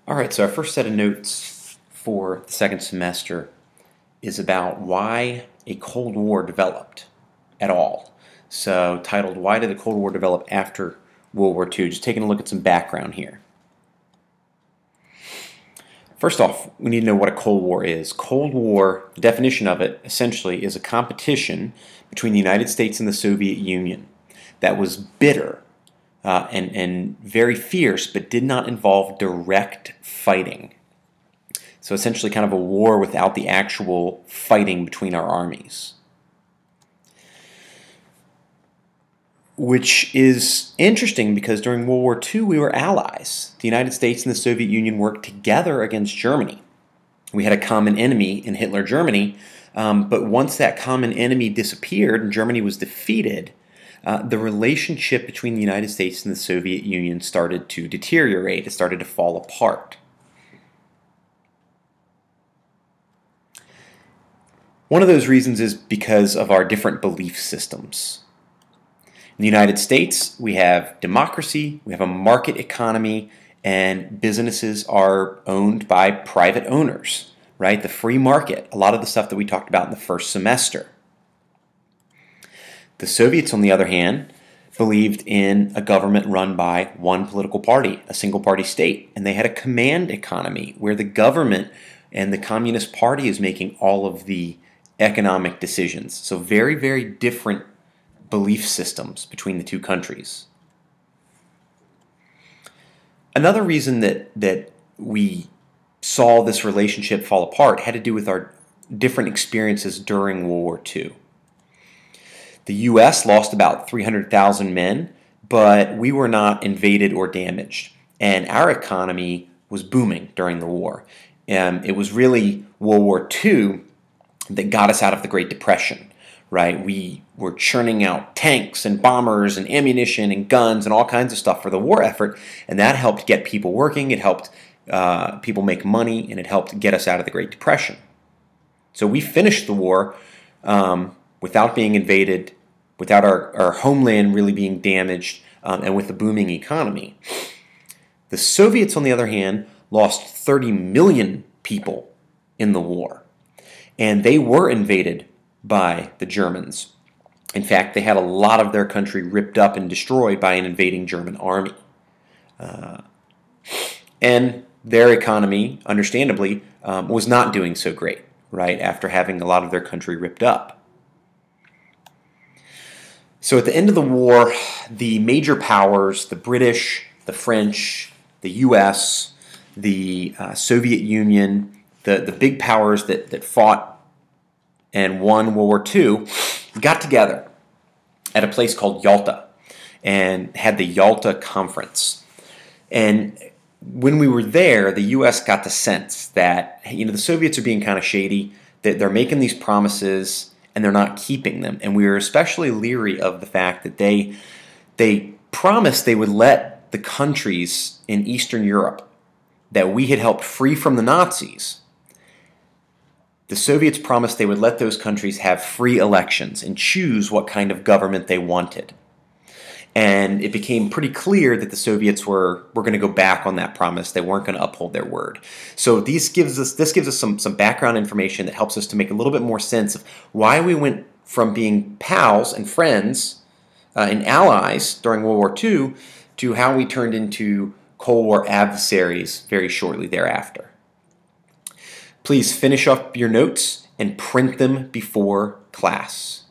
Alright, so our first set of notes for the second semester is about why a Cold War developed at all. So, titled, Why Did the Cold War Develop After World War II? Just taking a look at some background here. First off, we need to know what a Cold War is. Cold War, the definition of it, essentially, is a competition between the United States and the Soviet Union that was bitter and very fierce, but did not involve direct fighting. So essentially kind of a war without the actual fighting between our armies. Which is interesting because during World War II we were allies. The United States and the Soviet Union worked together against Germany. We had a common enemy in Hitler Germany, but once that common enemy disappeared and Germany was defeated, the relationship between the United States and the Soviet Union started to deteriorate. It started to fall apart. One of those reasons is because of our different belief systems. In the United States, we have democracy, we have a market economy, and businesses are owned by private owners, right? The free market, a lot of the stuff that we talked about in the first semester. The Soviets, on the other hand, believed in a government run by one political party, a single-party state, and they had a command economy where the government and the Communist Party is making all of the economic decisions. So very, very different belief systems between the two countries. Another reason that we saw this relationship fall apart had to do with our different experiences during World War II. The U.S. lost about 300,000 men, but we were not invaded or damaged, and our economy was booming during the war. It was really World War II that got us out of the Great Depression, right? We were churning out tanks and bombers and ammunition and guns and all kinds of stuff for the war effort, and that helped get people working, it helped people make money, and it helped get us out of the Great Depression. So we finished the war without being invaded, without our homeland really being damaged, and with a booming economy. The Soviets, on the other hand, lost 30 million people in the war, and they were invaded by the Germans. In fact, they had a lot of their country ripped up and destroyed by an invading German army. And their economy, understandably, was not doing so great, right, after having a lot of their country ripped up. So at the end of the war, the major powers, the British, the French, the U.S., the Soviet Union, the big powers that fought and won World War II, got together at a place called Yalta and had the Yalta Conference. And when we were there, the U.S. got the sense that, the Soviets are being kind of shady, that they're making these promises and they're not keeping them. And we were especially leery of the fact that they promised they would let the countries in Eastern Europe that we had helped free from the Nazis. The Soviets promised they would let those countries have free elections and choose what kind of government they wanted. And it became pretty clear that the Soviets were going to go back on that promise. They weren't going to uphold their word. So this gives us some background information that helps us to make a little bit more sense of why we went from being pals and friends and allies during World War II to how we turned into Cold War adversaries very shortly thereafter. Please finish up your notes and print them before class.